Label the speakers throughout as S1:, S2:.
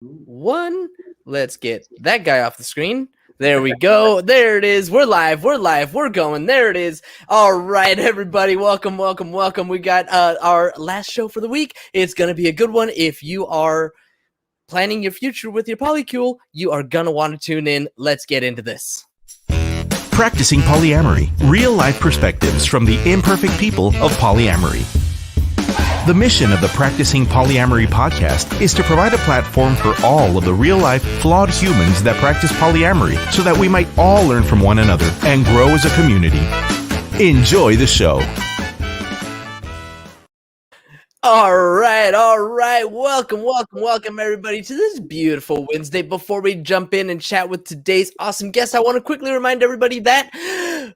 S1: One. Let's get that guy off the screen. There we go. There it is. We're live. We're going. There it is. All right, everybody. Welcome. We got our last show for the week. It's going to be a good one. If you are planning your future with your polycule, you are going to want to tune in. Let's get into this.
S2: Practicing Polyamory, real-life perspectives from the imperfect people of polyamory. The mission of the Practicing Polyamory podcast is to provide a platform for all of the real-life, flawed humans that practice polyamory so that we might all learn from one another and grow as a community. Enjoy the show.
S1: All right. Welcome, everybody, to this beautiful Wednesday. Before we jump in and chat with today's awesome guest, I want to quickly remind everybody that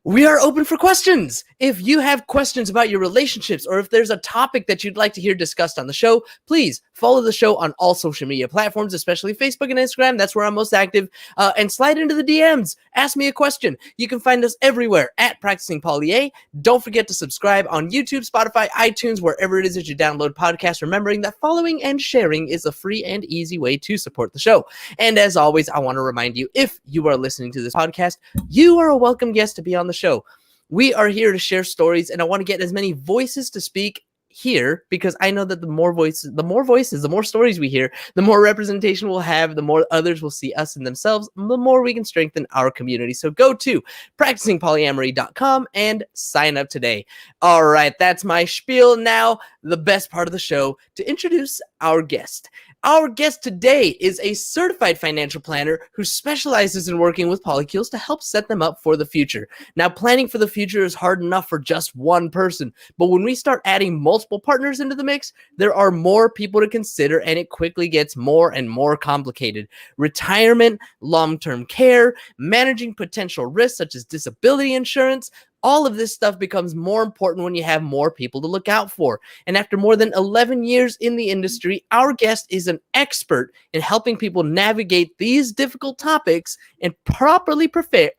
S1: we are open for questions. If you have questions about your relationships, or if there's a topic that you'd like to hear discussed on the show, please follow the show on all social media platforms, especially Facebook and Instagram. That's where I'm most active. And slide into the DMs. Ask me a question. You can find us everywhere at Practicing Polya. Don't forget to subscribe on YouTube, Spotify, iTunes, wherever it is that you download podcasts, remembering that following and sharing is a free and easy way to support the show. And as always, I want to remind you, if you are listening to this podcast, you are a welcome guest to be on the show. We are here to share stories, and I want to get as many voices to speak here, because I know that the more voices, the more stories we hear, the more representation we'll have, the more others will see us and themselves, the more we can strengthen our community. So go to practicingpolyamory.com and sign up today. All right, that's my spiel. Now, the best part of the show, to introduce our guest. Our guest today is a certified financial planner who specializes in working with polycules to help set them up for the future. Now, planning for the future is hard enough for just one person, but when we start adding multiple partners into the mix, there are more people to consider, and it quickly gets more and more complicated. Retirement, long-term care, managing potential risks such as disability insurance, all of this stuff becomes more important when you have more people to look out for. And after more than 11 years in the industry, our guest is an expert in helping people navigate these difficult topics and properly prepare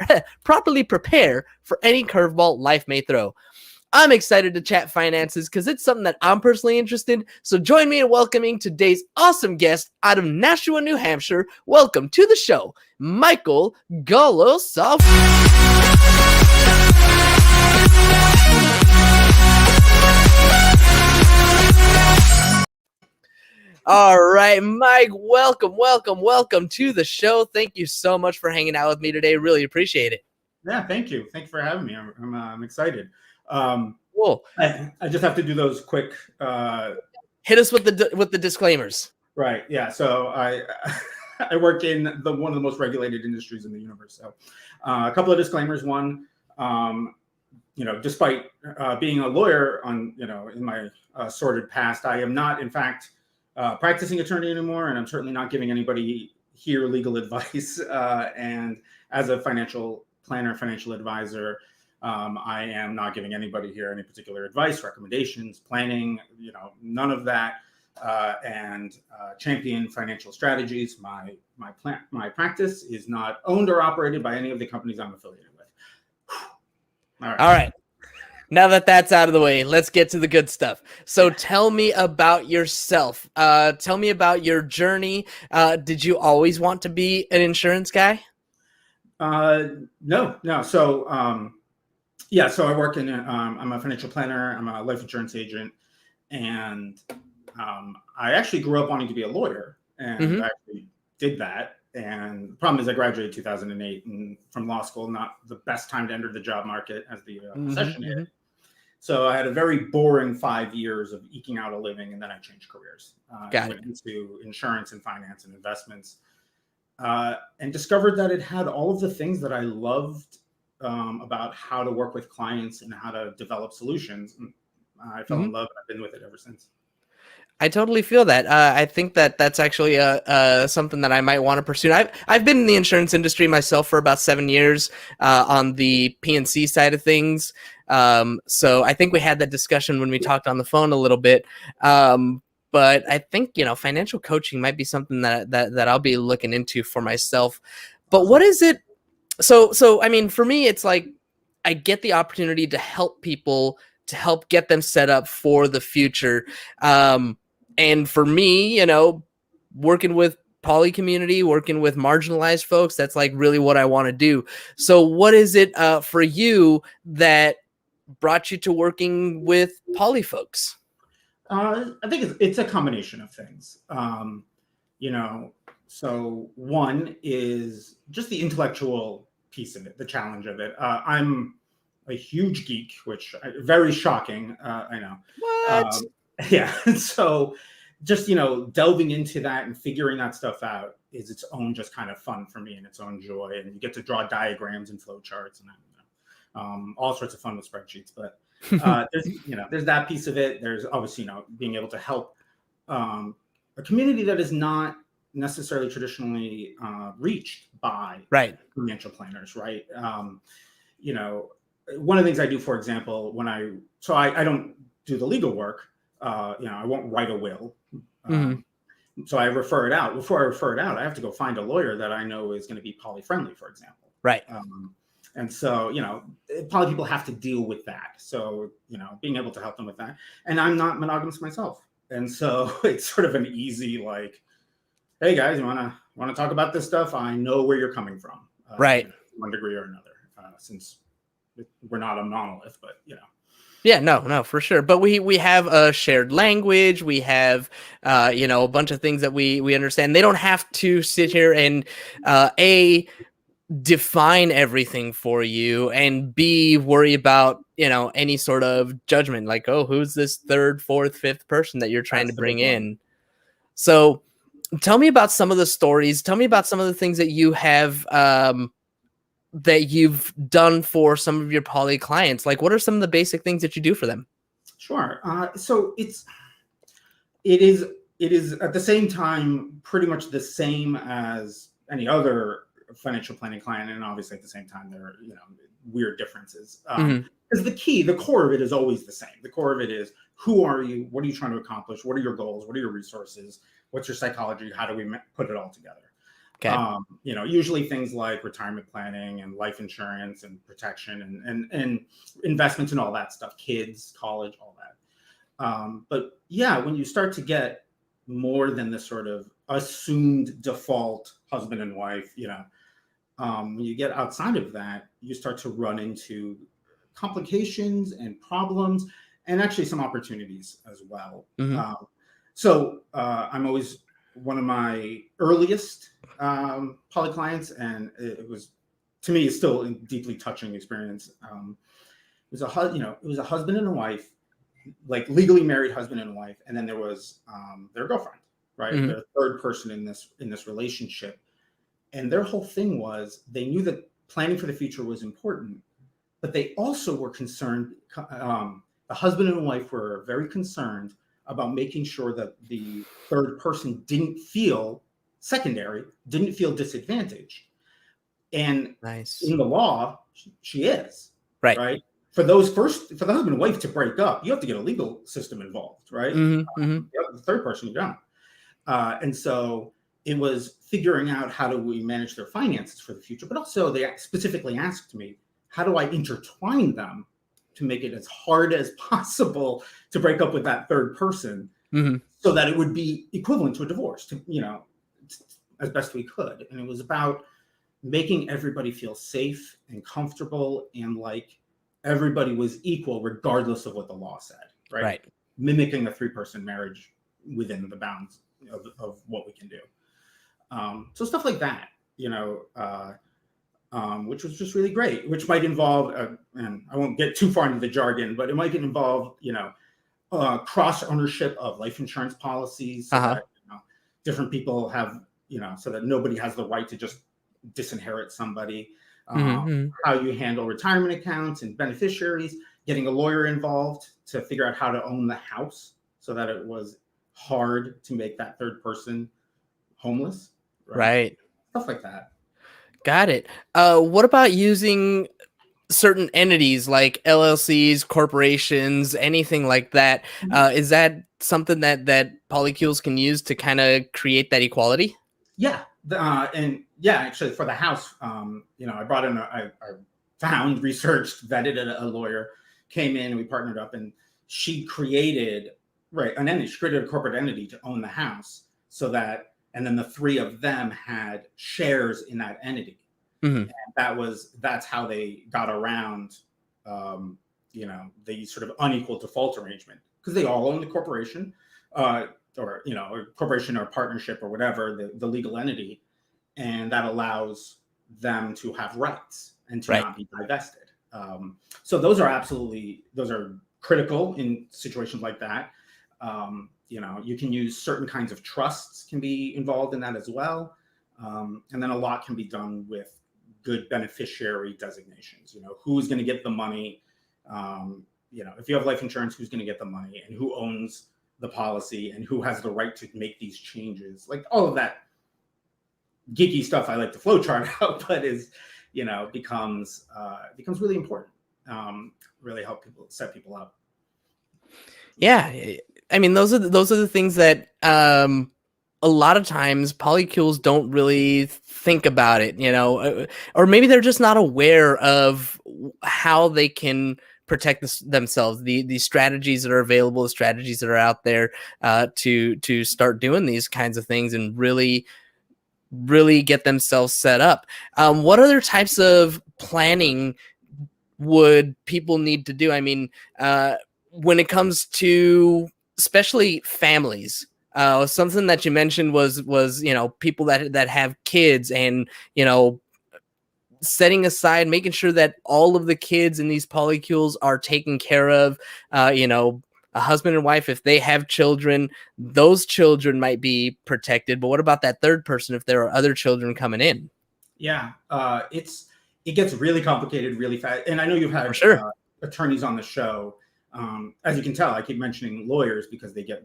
S1: for any curveball life may throw. I'm excited to chat finances because it's something that I'm personally interested in. So join me in welcoming today's awesome guest out of Nashua, New Hampshire. Welcome to the show, Michael Golosovker. All right, Mike, welcome to the show. Thank you so much for hanging out with me today. Really appreciate it.
S3: Yeah, thank you. Thanks for having me. I'm excited.
S1: Cool.
S3: I just have to do those quick.
S1: Hit us with the disclaimers.
S3: Right. Yeah. So I work in one of the most regulated industries in the universe. So a couple of disclaimers. One, despite being a lawyer in my sordid past, I am not, in fact, practicing attorney anymore, and I'm certainly not giving anybody here legal advice. And as a financial planner, financial advisor, I am not giving anybody here any particular advice, recommendations, planning, none of that. And champion financial strategies. My practice is not owned or operated by any of the companies I'm affiliated with.
S1: All right. Now that that's out of the way, let's get to the good stuff. So tell me about yourself. Tell me about your journey. Did you always want to be an insurance guy?
S3: No. So, so I work I'm a financial planner. I'm a life insurance agent. And I actually grew up wanting to be a lawyer, and I actually did that. And the problem is I graduated in 2008 and from law school, not the best time to enter the job market as the recession hit. So I had a very boring 5 years of eking out a living, and then I changed careers. Went into insurance and finance and investments, and discovered that it had all of the things that I loved about how to work with clients and how to develop solutions. And I fell in love, and I've been with it ever since.
S1: I totally feel that. I think that that's actually something that I might want to pursue. I've been in the insurance industry myself for about 7 years on the P&C side of things. So I think we had that discussion when we talked on the phone a little bit. But I think, financial coaching might be something that I'll be looking into for myself. But what is it? So I mean, for me, it's like I get the opportunity to help people, to help get them set up for the future. And for me, working with poly community, working with marginalized folks. That's like really what I want to do. So what is it for you that brought you to working with poly folks?
S3: I think it's a combination of things. You know, so one is just the intellectual piece of it, the challenge of it. I'm a huge geek, which very shocking. I know.
S1: What?
S3: Yeah. So just, delving into that and figuring that stuff out is its own just kind of fun for me and its own joy. And you get to draw diagrams and flow charts and all sorts of fun with spreadsheets. But there's that piece of it. There's obviously, being able to help a community that is not necessarily traditionally reached by financial planners, right? One of the things I do, for example, I don't do the legal work. I won't write a will. So I refer it out. Before I refer it out, I have to go find a lawyer that I know is going to be poly friendly, for example.
S1: Right.
S3: And so, poly people have to deal with that. So, being able to help them with that. And I'm not monogamous myself. And so it's sort of an easy, like, hey guys, you want to talk about this stuff? I know where you're coming from.
S1: Right.
S3: One degree or another, since we're not a monolith, but
S1: Yeah, no, for sure. But we have a shared language. We have, a bunch of things that we understand. They don't have to sit here and, define everything for you, and B, worry about, any sort of judgment, like, oh, who's this third, fourth, fifth person that you're trying to bring in? So tell me about some of the stories. Tell me about some of the things that you have, that you've done for some of your poly clients. Like, what are some of the basic things that you do for them?
S3: Sure. So it is at the same time pretty much the same as any other financial planning client, and obviously at the same time there are weird differences. Because the core of it is always the same. The core of it is, who are you? What are you trying to accomplish? What are your goals? What are your resources? What's your psychology? How do we put it all together? Okay. Usually things like retirement planning and life insurance and protection and investments and all that stuff, kids, college, all that. But yeah, when you start to get more than the sort of assumed default husband and wife, when you get outside of that, you start to run into complications and problems, and actually some opportunities as well. So I'm always one of my earliest poly clients, and it was, to me, it's still a deeply touching experience. It was a husband and a wife, like legally married husband and wife, and then there was their girlfriend, right? The third person in this relationship. And their whole thing was, they knew that planning for the future was important, but they also were concerned. The husband and wife were very concerned about making sure that the third person didn't feel secondary, didn't feel disadvantaged. And in the law, she is, right? For the husband and wife to break up, you have to get a legal system involved, right? The third person, you don't. And so it was figuring out, how do we manage their finances for the future? But also they specifically asked me, how do I intertwine them to make it as hard as possible to break up with that third person, so that it would be equivalent to a divorce, as best we could. And it was about making everybody feel safe and comfortable, and like everybody was equal regardless of what the law said, right? Mimicking a 3-person marriage within the bounds of what we can do. So stuff like that, which was just really great, which might involve, and I won't get too far into the jargon, but it might involve, cross ownership of life insurance policies, so that different people have, so that nobody has the right to just disinherit somebody. How you handle retirement accounts and beneficiaries, getting a lawyer involved to figure out how to own the house, so that it was hard to make that third person homeless. Right. Stuff like that.
S1: Got it. What about using certain entities like LLCs, corporations, anything like that? Is that something that Polycules can use to kind of create that equality?
S3: Yeah. Actually for the house, I brought in, I found, researched, vetted a lawyer, came in, and we partnered up, and she created, an entity. She created a corporate entity to own the house, so that and then the three of them had shares in that entity.
S1: Mhm.
S3: And that's how they got around, the sort of unequal default arrangement, because they all own the corporation, or a corporation or partnership or whatever, the legal entity, and that allows them to have rights and to
S1: Right.
S3: not be divested. So those are critical in situations like that. You can use certain kinds of trusts can be involved in that as well. And then a lot can be done with good beneficiary designations. Who's going to get the money? If you have life insurance, who's going to get the money, and who owns the policy, and who has the right to make these changes? Like all of that geeky stuff I like to flowchart out, but becomes really important. Really help set people up.
S1: Yeah, I mean those are the things that a lot of times polycules don't really think about it, or maybe they're just not aware of how they can protect themselves, the strategies that are available, the strategies that are out there to start doing these kinds of things and really get themselves set up. What other types of planning would people need to do? I mean, when it comes to especially families, something that you mentioned was people that have kids, and setting aside, making sure that all of the kids in these polycules are taken care of. A husband and wife, if they have children, those children might be protected. But what about that third person if there are other children coming in?
S3: Yeah, it gets really complicated really fast. And I know you've had
S1: For sure.
S3: Attorneys on the show. As you can tell, I keep mentioning lawyers because they get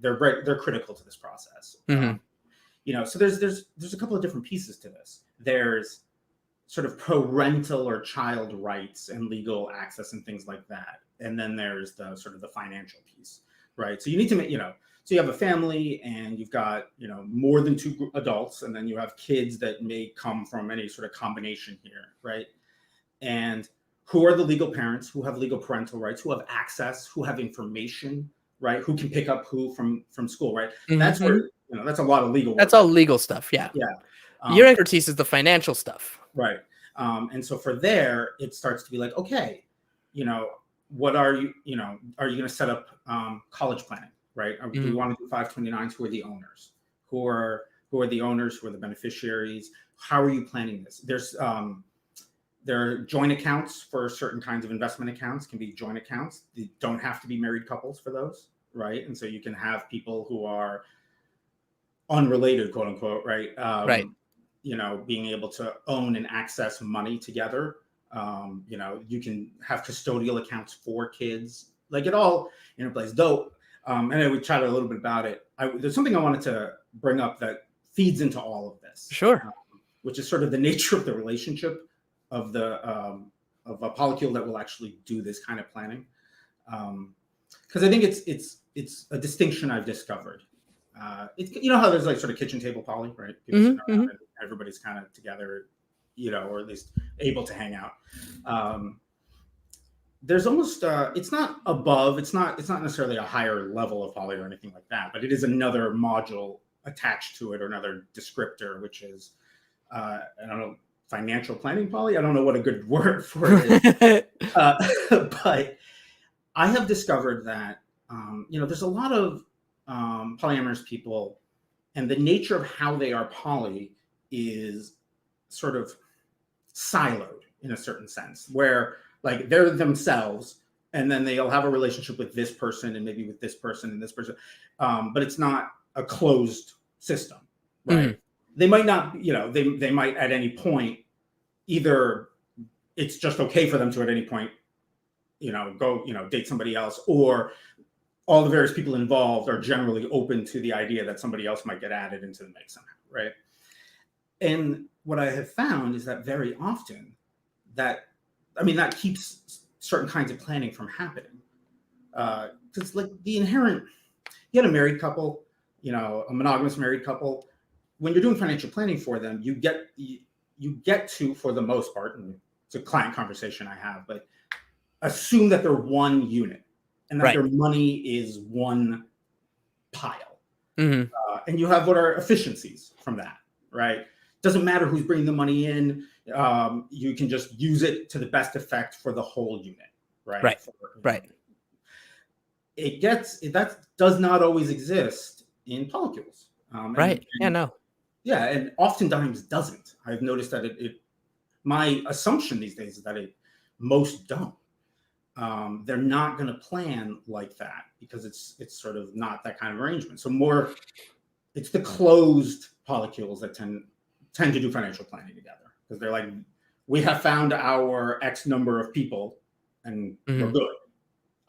S3: they're critical to this process.
S1: Mm-hmm.
S3: So there's a couple of different pieces to this. There's sort of parental or child rights and legal access and things like that. And then there's the sort of the financial piece, right? So you need to make, so you have a family and you've got, more than two adults, and then you have kids that may come from any sort of combination here, right? And who are the legal parents, who have legal parental rights, who have access, who have information, right? Who can pick up who from school, right?
S1: Mm-hmm.
S3: That's where, that's a lot of legal work.
S1: That's all legal stuff. Yeah.
S3: Yeah.
S1: Your expertise is the financial stuff.
S3: Right. And so for there, it starts to be like, okay, what are you going to set up college planning, right? Do we want to do 529s? Who are the owners? Who are the owners? Who are the beneficiaries? How are you planning this? There are joint accounts for certain kinds of investment accounts, can be joint accounts. They don't have to be married couples for those, right? And so you can have people who are unrelated, quote unquote, right?
S1: Right.
S3: Being able to own and access money together. You can have custodial accounts for kids, like it all interplays. Though, and we chatted a little bit about it. There's something I wanted to bring up that feeds into all of this.
S1: Sure.
S3: Which is sort of the nature of the relationship of of a polycule that will actually do this kind of planning. Because I think it's a distinction I've discovered. How there's like sort of kitchen table poly, right? People sitting around and everybody's kind of together, or at least able to hang out. There's almost it's not above, it's not necessarily a higher level of poly or anything like that, but it is another module attached to it, or another descriptor, which is I don't know, financial planning poly. I don't know what a good word for it is. But I have discovered that there's a lot of polyamorous people, and the nature of how they are poly is sort of siloed in a certain sense, where like they're themselves, and then they'll have a relationship with this person and maybe with this person and this person, but it's not a closed system, right? They might not, they might at any point, either it's just okay for them to at any point, go, date somebody else, or all the various people involved are generally open to the idea that somebody else might get added into the mix somehow, right? And what I have found is that very often that keeps certain kinds of planning from happening. Because like you had a married couple, a monogamous married couple, when you're doing financial planning for them, you get to, for the most part, and it's a client conversation I have, but assume that they're one unit and that their money is one pile.
S1: Mhm.
S3: And you have what are efficiencies from that, right? Doesn't matter who's bringing the money in. You can just use it to the best effect for the whole unit, right?
S1: Right. Right.
S3: That does not always exist in polycules.
S1: Right. Yeah, no.
S3: Yeah, and oftentimes doesn't. I've noticed that my assumption these days is that most don't. They're not going to plan like that because it's sort of not that kind of arrangement. So more, it's the closed polycules that tend to do financial planning together, because they're like, we have found our X number of people and we're good.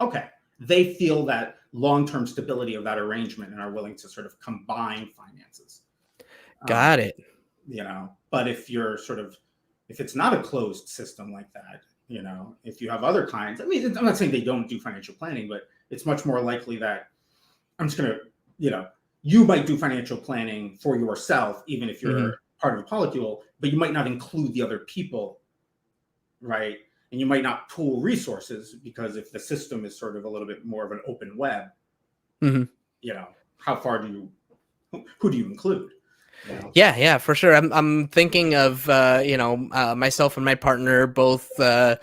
S3: Okay. They feel that long-term stability of that arrangement and are willing to sort of combine finances.
S1: Got it.
S3: But if it's not a closed system like that, if you have other clients, I mean, I'm not saying they don't do financial planning, but it's much more likely that you might do financial planning for yourself, even if you're part of a polycule, but you might not include the other people, right? And you might not pool resources, because if the system is sort of a little bit more of an open web, how far who do you include?
S1: Yeah, for sure. I'm thinking of myself and my partner both. My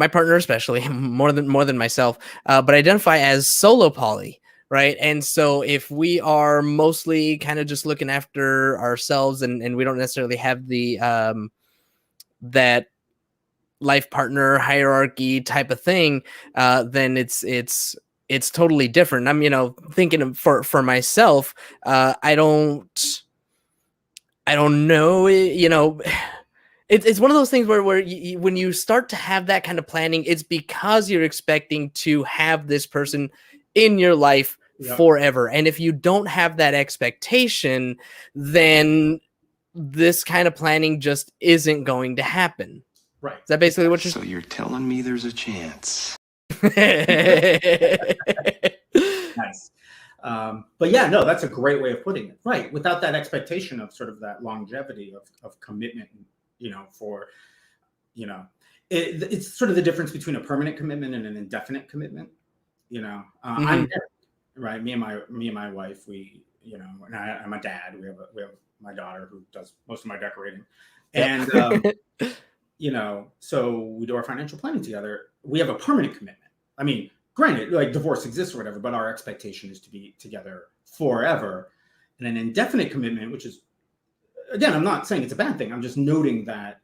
S1: partner especially more than myself, but identify as solo poly, right? And so if we are mostly kind of just looking after ourselves, and we don't necessarily have the that life partner hierarchy type of thing, then it's totally different. I'm thinking of, for myself, I don't know, it's one of those things where when you start to have that kind of planning, it's because you're expecting to have this person in your life forever. And if you don't have that expectation, then this kind of planning just isn't going to happen.
S3: Right.
S1: Is that basically what you're
S4: So you're telling me there's a chance?
S3: Nice. But yeah, no, that's a great way of putting it. Right. Without that expectation of sort of that longevity of commitment, it's sort of the difference between a permanent commitment and an indefinite commitment. I'm married, right? Me and my wife, and I'm a dad. We have my daughter who does most of my decorating, and so we do our financial planning together. We have a permanent commitment. I mean, granted, like divorce exists or whatever, but our expectation is to be together forever. And an indefinite commitment, which is, again, I'm not saying it's a bad thing. I'm just noting that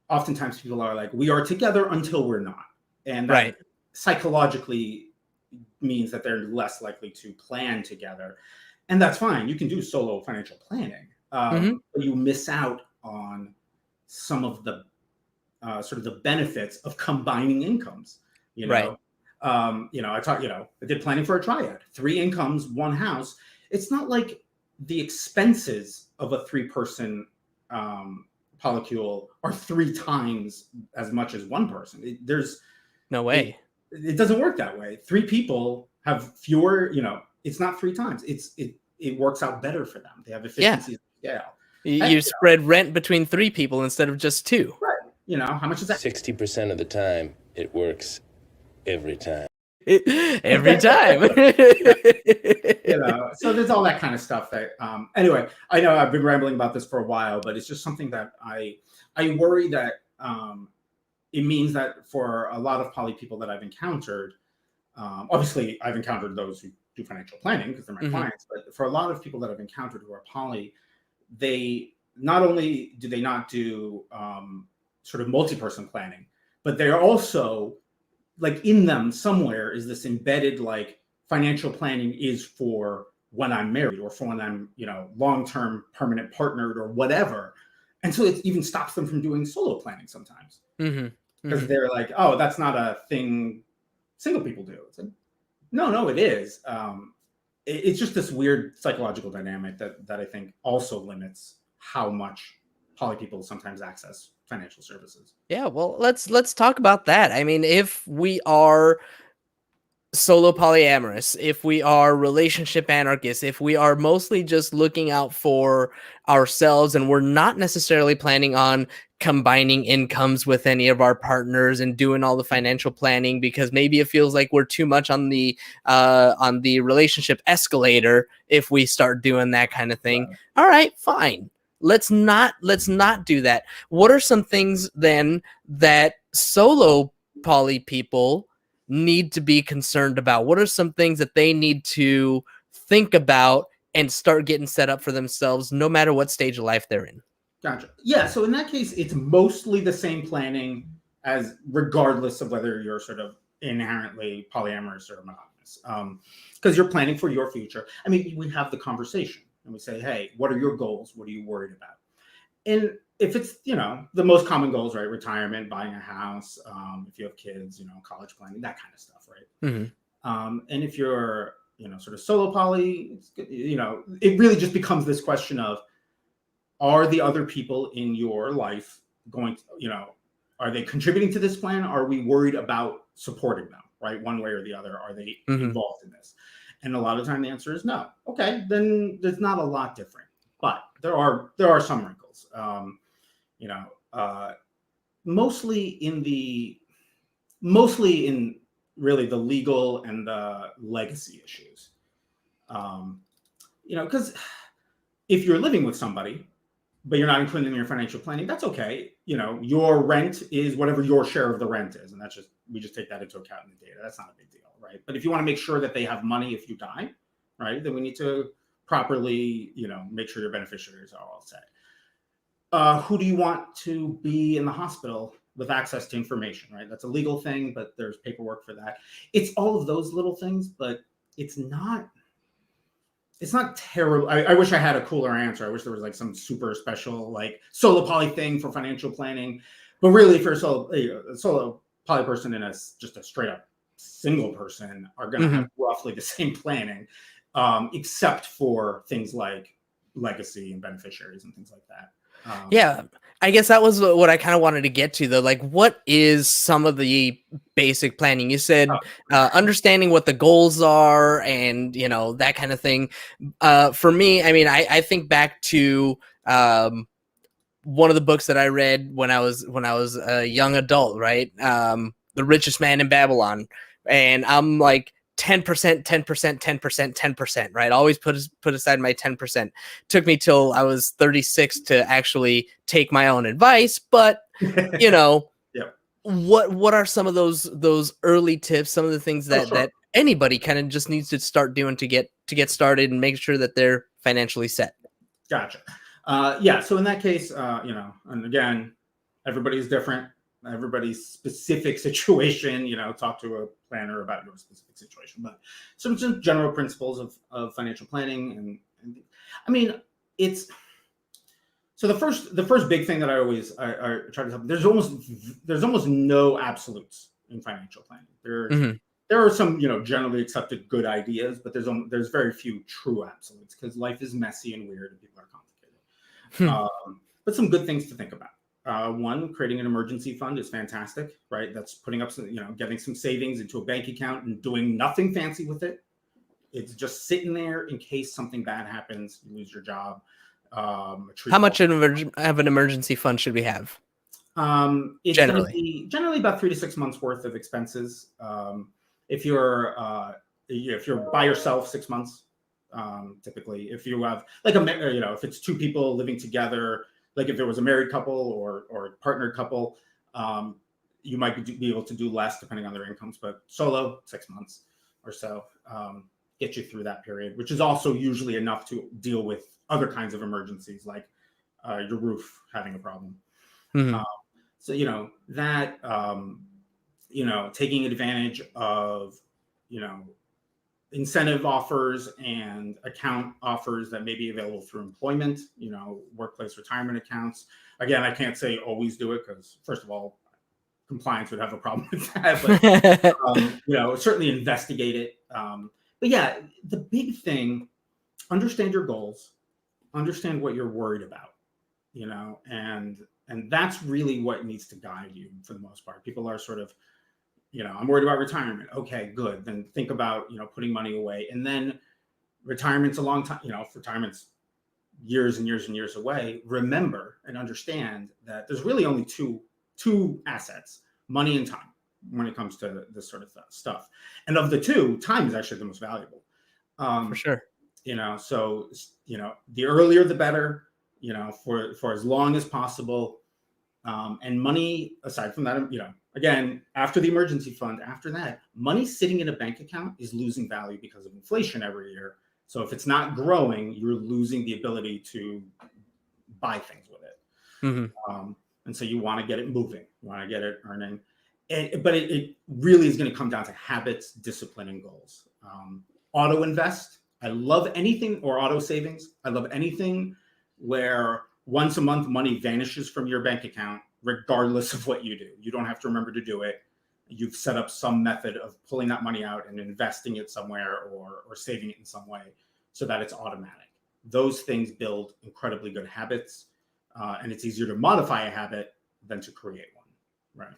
S3: oftentimes people are like, we are together until we're not. And that psychologically means that they're less likely to plan together. And that's fine. You can do solo financial planning, but you miss out on some of the sort of the benefits of combining incomes. I did planning for a triad, 3 incomes, 1 house. It's not like the expenses of a 3-person polycule are 3 times as much as 1 person. There's
S1: no way.
S3: It doesn't work that way. 3 people have fewer, it's not 3 times. It works out better for them. They have efficiencies. Yeah.
S1: You spread rent between 3 people instead of just 2.
S3: Right. How much is that?
S5: 60% of the time, it works every time.
S1: Every time.
S3: So there's all that kind of stuff that, anyway, I know I've been rambling about this for a while, but it's just something that I worry that it means that for a lot of poly people that I've encountered, obviously I've encountered those who do financial planning because they're my clients, but for a lot of people that I've encountered who are poly, they not only do they not do sort of multi-person planning, but they're also, like, in them somewhere is this embedded, like, financial planning is for when I'm married or for when I'm, long-term permanent partnered or whatever. And so it even stops them from doing solo planning sometimes. Because they're like, oh, that's not a thing single people do. It's like, no, it is. It's just this weird psychological dynamic that I think also limits how much poly people sometimes access financial services.
S1: Yeah, well, let's talk about that. I mean, if we are solo polyamorous, if we are relationship anarchists, if we are mostly just looking out for ourselves and we're not necessarily planning on combining incomes with any of our partners and doing all the financial planning, because maybe it feels like we're too much on the relationship escalator if we start doing that kind of thing. All right, fine. Let's not do that. What are some things then that solo poly people need to be concerned about? What are some things that they need to think about and start getting set up for themselves, no matter what stage of life they're in?
S3: Gotcha. Yeah. So in that case, it's mostly the same planning as regardless of whether you're sort of inherently polyamorous or monogamous. Because you're planning for your future. I mean, we have the conversation and we say, hey, what are your goals? What are you worried about? And if it's, the most common goals, right? Retirement, buying a house, if you have kids, college planning, that kind of stuff, right?
S1: Mm-hmm.
S3: And if you're, sort of solo poly, it really just becomes this question of, are the other people in your life going to, are they contributing to this plan? Are we worried about supporting them, right? One way or the other, are they involved in this? And a lot of the time the answer is no. Okay, then there's not a lot different, but there are some wrinkles. Mostly in really the legal and the legacy issues. Because if you're living with somebody, but you're not included in your financial planning, that's okay. Your rent is whatever your share of the rent is. And we just take that into account in the data. That's not a big deal, right? But if you want to make sure that they have money if you die, right, then we need to properly, make sure your beneficiaries are all set. Who do you want to be in the hospital with access to information, right? That's a legal thing, but there's paperwork for that. It's all of those little things, but it's not terrible. I wish I had a cooler answer. I wish there was like some super special like solo poly thing for financial planning. But really, if you're a solo poly person and just a straight up single person are going to have roughly the same planning, except for things like legacy and beneficiaries and things like that.
S1: Yeah, I guess that was what I kind of wanted to get to, though. Like, what is some of the basic planning? You said understanding what the goals are and, that kind of thing. For me, I mean, I think back to one of the books that I read when I was a young adult, right? The Richest Man in Babylon. And I'm like, 10%, 10%, 10%, 10%, right? Always put aside my 10%. Took me till I was 36 to actually take my own advice, but what are some of those early tips, some of the things that anybody kind of just needs to start doing to get started and make sure that they're financially set?
S3: Gotcha. So in that case, and again, everybody's different. Everybody's specific situation, talk to a planner about your specific situation, but some general principles of financial planning. And I mean, it's, so the first big thing that I try to help, there's almost no absolutes in financial planning. There are some, generally accepted good ideas, but there's very few true absolutes because life is messy and weird and people are complicated. But some good things to think about. One, creating an emergency fund is fantastic, right? That's putting up some, getting some savings into a bank account and doing nothing fancy with it. It's just sitting there in case something bad happens, you lose your job.
S1: How much of an emergency fund should we have?
S3: It's generally about 3 to 6 months worth of expenses. If you're by yourself, 6 months. Typically, if you have like if it's two people living together. Like if there was a married couple or partnered couple, you might be able to do less depending on their incomes, but solo, 6 months or so, get you through that period, which is also usually enough to deal with other kinds of emergencies like your roof having a problem. Taking advantage of, incentive offers and account offers that may be available through employment, workplace retirement accounts. Again, I can't say always do it because, first of all, compliance would have a problem with that. But certainly investigate it. But yeah, the big thing: understand your goals, understand what you're worried about, and that's really what needs to guide you for the most part. People are sort of, I'm worried about retirement. Okay, good. Then think about, putting money away. And then retirement's a long time, retirement's years and years and years away, remember and understand that there's really only two assets, money and time, when it comes to this sort of stuff. And of the two, time is actually the most valuable.
S1: For sure.
S3: So the earlier the better, for as long as possible. And money, aside from that, again, after the emergency fund, after that, money sitting in a bank account is losing value because of inflation every year. So if it's not growing, you're losing the ability to buy things with it.
S1: Mm-hmm.
S3: And so you want to get it moving, you want to get it earning. But it really is going to come down to habits, discipline, and goals. Auto invest. I love anything, or auto savings. I love anything where once a month money vanishes from your bank account, regardless of what you do. You don't have to remember to do it. You've set up some method of pulling that money out and investing it somewhere, or saving it in some way so that it's automatic. Those things build incredibly good habits. And it's easier to modify a habit than to create one, right?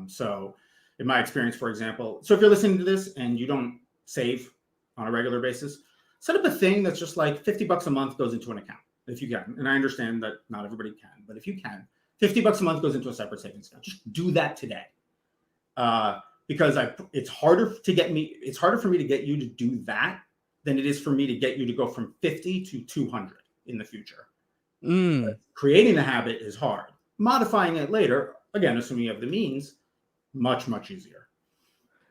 S3: So in my experience, for example, so if you're listening to this and you don't save on a regular basis, set up a thing that's just like $50 a month goes into an account, if you can. And I understand that not everybody can, but if you can, $50 a month goes into a separate savings account. Just do that today. Because it's harder for me to get you to do that than it is for me to get you to go from 50 to 200 in the future. Creating the habit is hard. Modifying it later, again, assuming you have the means, much, much easier.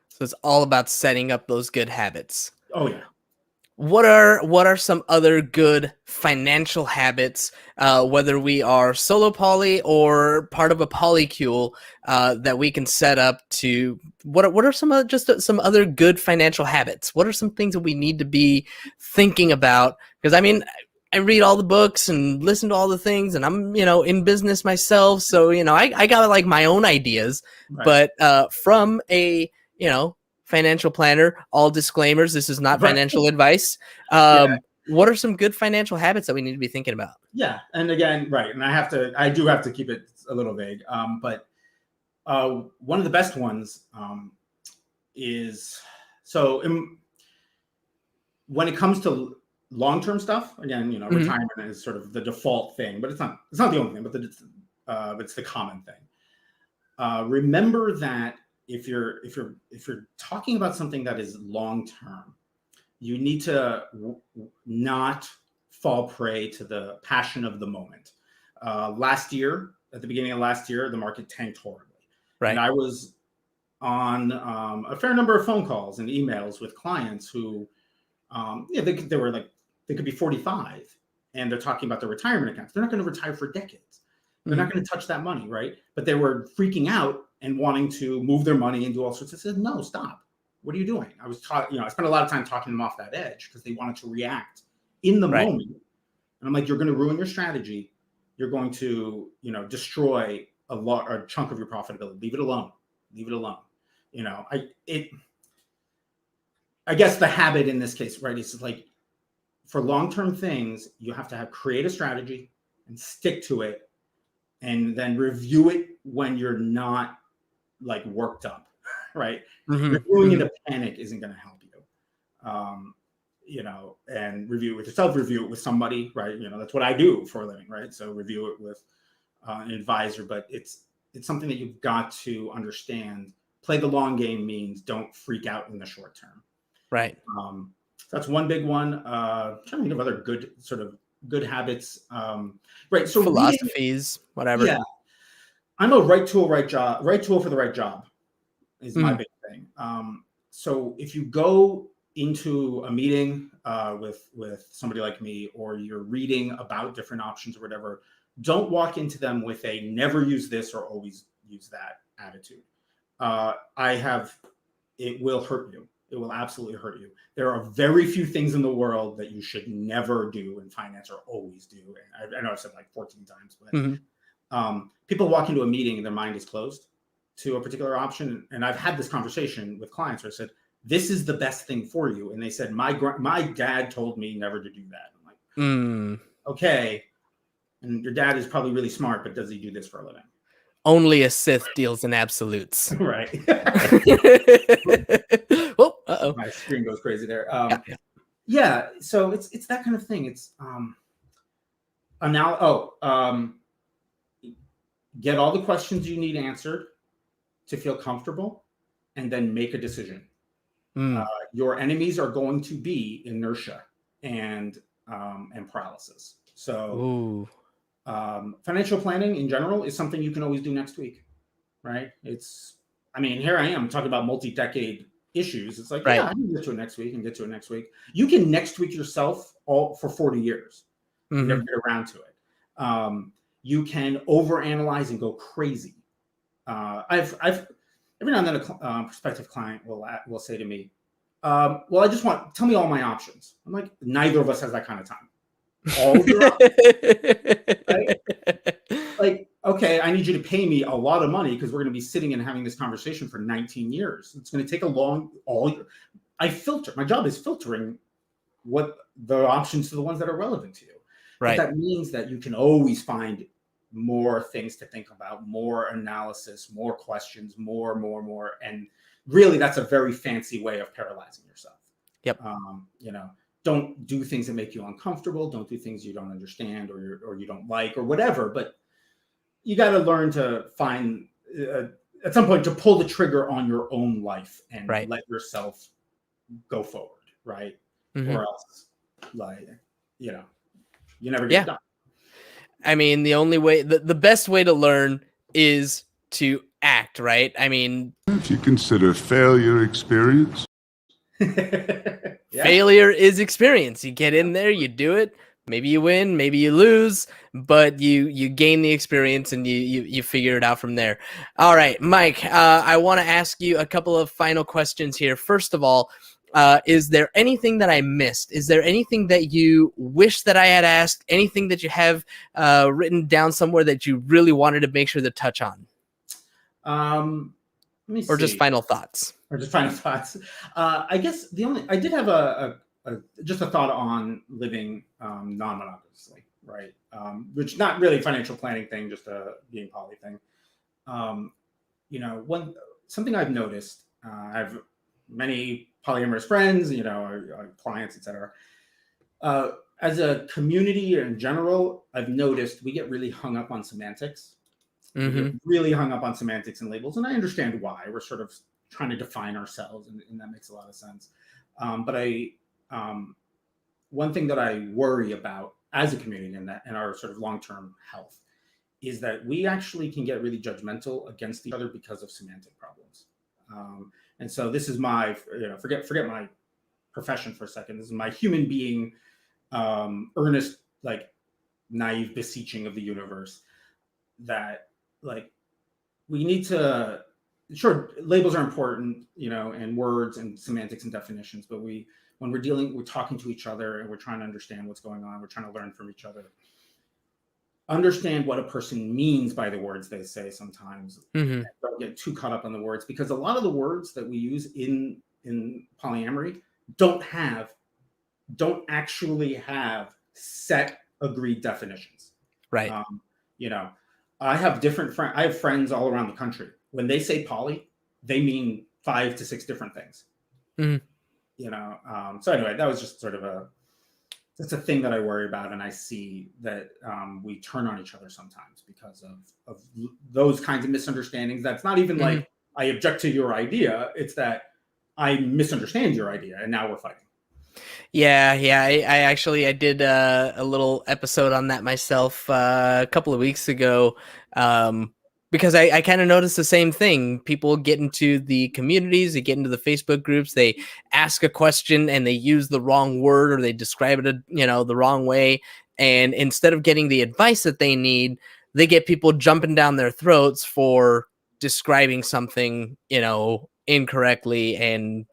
S1: So it's all about setting up those good habits.
S3: Oh yeah.
S1: What are some other good financial habits, whether we are solo poly or part of a polycule, that we can set up to? What are some other good financial habits? What are some things that we need to be thinking about? Because I mean, I read all the books and listen to all the things, and I'm in business myself, so I got like my own ideas, right. But from a financial planner, all disclaimers, this is not financial advice. What are some good financial habits that we need to be thinking about? Yeah.
S3: And again, right. And I do have to keep it a little vague. But one of the best ones is, when it comes to long-term stuff, again, retirement is sort of the default thing, but it's not the only thing, but it's the common thing. Remember that if you're talking about something that is long term, you need to not fall prey to the passion of the moment. At the beginning of last year, the market tanked horribly, right? And I was on a fair number of phone calls and emails with clients who, they could be 45 and they're talking about their retirement accounts. They're not going to retire for decades. They're not going to touch that money, right? But they were freaking out and wanting to move their money and do all sorts of stuff. I said, no, stop. What are you doing? I spent a lot of time talking them off that edge because they wanted to react in the moment. And I'm like, you're going to ruin your strategy. You're going to, destroy a chunk of your profitability. Leave it alone. Leave it alone. I guess the habit in this case, right, is like, for long-term things, you have to create a strategy and stick to it, and then review it when you're not like worked up, right? Reviewing in a panic isn't going to help you. And review it with yourself, review it with somebody, right? That's what I do for a living, right? So review it with an advisor, but it's something that you've got to understand. Play the long game means don't freak out in the short term. Right. That's one big one. I'm trying to think of other good habits. Right. So
S1: philosophies, whatever. Yeah.
S3: I'm a right tool for the right job is my big thing. So if you go into a meeting with somebody like me, or you're reading about different options or whatever, don't walk into them with a never use this or always use that attitude. It will hurt you. It will absolutely hurt you. There are very few things in the world that you should never do in finance or always do. And I know I've said like 14 times, but people walk into a meeting and their mind is closed to a particular option. And I've had this conversation with clients where I said, this is the best thing for you. And they said, my dad told me never to do that. I'm like, okay. And your dad is probably really smart, but does he do this for a living?
S1: Only a Sith deals in absolutes.
S3: Right.
S1: Oh,
S3: my screen goes crazy there. Yeah. So it's that kind of thing. It's Get all the questions you need answered to feel comfortable, and then make a decision. Your enemies are going to be inertia and paralysis. So financial planning in general is something you can always do next week, right? Here I am talking about multi-decade issues. It's like, yeah, I can get to it next week and get to it next week. You can next week yourself all for 40 years. You never get around to it. You can overanalyze and go crazy. I've every now and then a prospective client will say to me, well, tell me all my options. I'm like, neither of us has that kind of time. All of your options, right? Like, okay, I need you to pay me a lot of money because we're going to be sitting and having this conversation for 19 years. It's going to take I filter. My job is filtering what the options to the ones that are relevant to you. Right. But that means that you can always find more things to think about, more analysis, more questions, more. And really, that's a very fancy way of paralyzing yourself.
S1: Yep.
S3: Don't do things that make you uncomfortable. Don't do things you don't understand or you don't like or whatever. But you got to learn to find at some point to pull the trigger on your own life and let yourself go forward, right? Or else, you never get done.
S1: I mean, the only way, the best way to learn is to act, right? I mean,
S6: if you consider failure experience.
S1: Failure is experience. You get in there, you do it. Maybe you win, maybe you lose, but you gain the experience and you figure it out from there. All right, Mike, I want to ask you a couple of final questions here. First of all, is there anything that I missed? Is there anything that you wish that I had asked? Anything that you have written down somewhere that you really wanted to make sure to touch on?
S3: Let me see.
S1: Or just final thoughts?
S3: I guess I did have just a thought on living non-monogamously, right? Which not really a financial planning thing, just a being poly thing. Something I've noticed, I have many polyamorous friends, clients, etc. As a community in general, I've noticed we get really hung up on semantics. We get really hung up on semantics and labels, and I understand why. We're sort of trying to define ourselves, and that makes a lot of sense. But one thing that I worry about as a community and our sort of long-term health is that we actually can get really judgmental against each other because of semantic problems. And so this is my, forget my profession for a second. This is my human being, earnest, naive beseeching of the universe that we need to, sure, labels are important, and words and semantics and definitions, but when we're talking to each other and we're trying to understand what's going on, we're trying to learn from each other. Understand what a person means by the words they say sometimes. Don't get too caught up on the words, because a lot of the words that we use in polyamory don't actually have set agreed definitions.
S1: Right.
S3: I have I have friends all around the country. When they say poly, they mean 5 to 6 different things. So anyway, that was just sort of that's a thing that I worry about, and I see that we turn on each other sometimes because of those kinds of misunderstandings. That's not even like I object to your idea; it's that I misunderstand your idea, and now we're fighting.
S1: Yeah. I did a little episode on that myself a couple of weeks ago. Because I kind of noticed the same thing. People get into the communities, they get into the Facebook groups, they ask a question and they use the wrong word or they describe it, the wrong way. And instead of getting the advice that they need, they get people jumping down their throats for describing something, incorrectly. And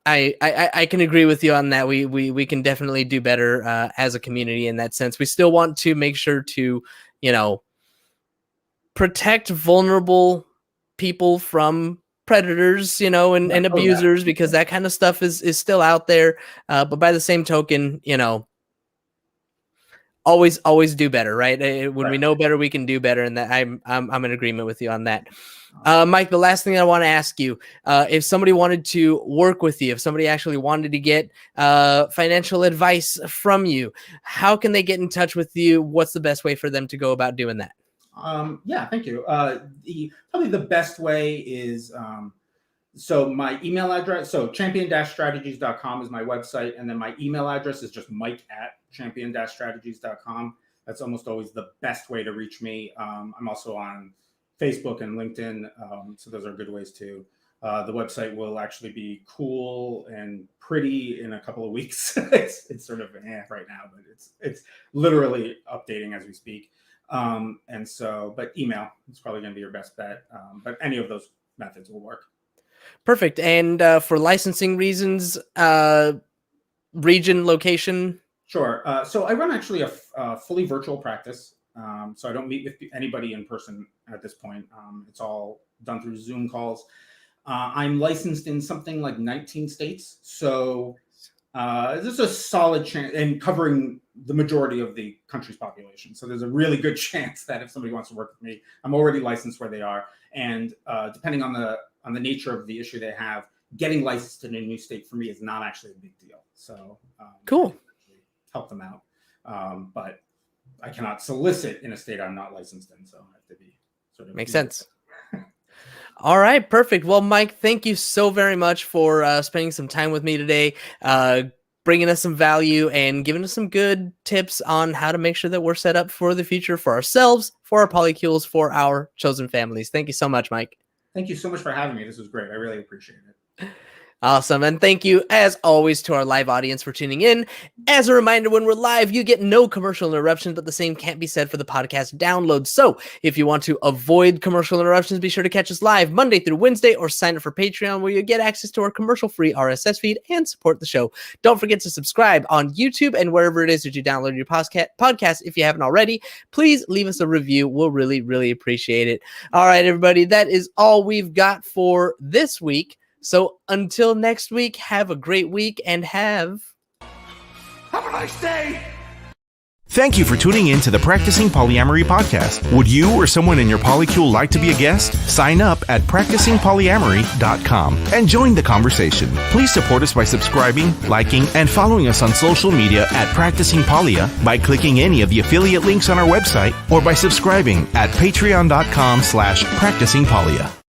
S1: I can agree with you on that. We can definitely do better as a community in that sense. We still want to make sure to, protect vulnerable people from predators, and abusers, because that kind of stuff is still out there. But by the same token, always do better, right? When we
S3: Right.
S1: know better, we can do better, and that I'm in agreement with you on that. Mike, the last thing I want to ask you, if somebody wanted to work with you, if somebody actually wanted to get financial advice from you, how can they get in touch with you? What's the best way for them to go about doing that?
S3: Yeah, thank you. Probably the best way is so my email address, so champion-strategies.com is my website, and then my email address is just mike@champion-strategies.com. That's almost always the best way to reach me. I'm also on Facebook and LinkedIn, so those are good ways too. The website will actually be cool and pretty in a couple of weeks. it's sort of right now, but it's literally updating as we speak. But email is probably going to be your best bet. But any of those methods will work.
S1: Perfect. And for licensing reasons, region, location?
S3: Sure. So I run actually a fully virtual practice. So I don't meet with anybody in person at this point. It's all done through Zoom calls. I'm licensed in something like 19 states. So there's a solid chance, and covering the majority of the country's population. So there's a really good chance that if somebody wants to work with me, I'm already licensed where they are. And depending on the nature of the issue they have, getting licensed in a new state for me is not actually a big deal. So
S1: cool.
S3: Help them out. But I cannot solicit in a state I'm not licensed in. So I have to be sort of.
S1: Makes sense. All right, perfect. Well, Mike, thank you so very much for spending some time with me today, bringing us some value and giving us some good tips on how to make sure that we're set up for the future for ourselves, for our Polycules, for our chosen families. Thank you so much, Mike.
S3: Thank you so much for having me. This was great. I really appreciate it.
S1: Awesome. And thank you, as always, to our live audience for tuning in. As a reminder, when we're live, you get no commercial interruptions, but the same can't be said for the podcast download. So if you want to avoid commercial interruptions, be sure to catch us live Monday through Wednesday or sign up for Patreon, where you get access to our commercial-free RSS feed and support the show. Don't forget to subscribe on YouTube and wherever it is that you download your podcast. If you haven't already, please leave us a review. We'll really, really appreciate it. All right, everybody, that is all we've got for this week. So until next week, have a great week and have
S6: Have a nice day!
S2: Thank you for tuning in to the Practicing Polyamory podcast. Would you or someone in your polycule like to be a guest? Sign up at practicingpolyamory.com and join the conversation. Please support us by subscribing, liking, and following us on social media at Practicing Polya by clicking any of the affiliate links on our website or by subscribing at patreon.com/practicingpolya.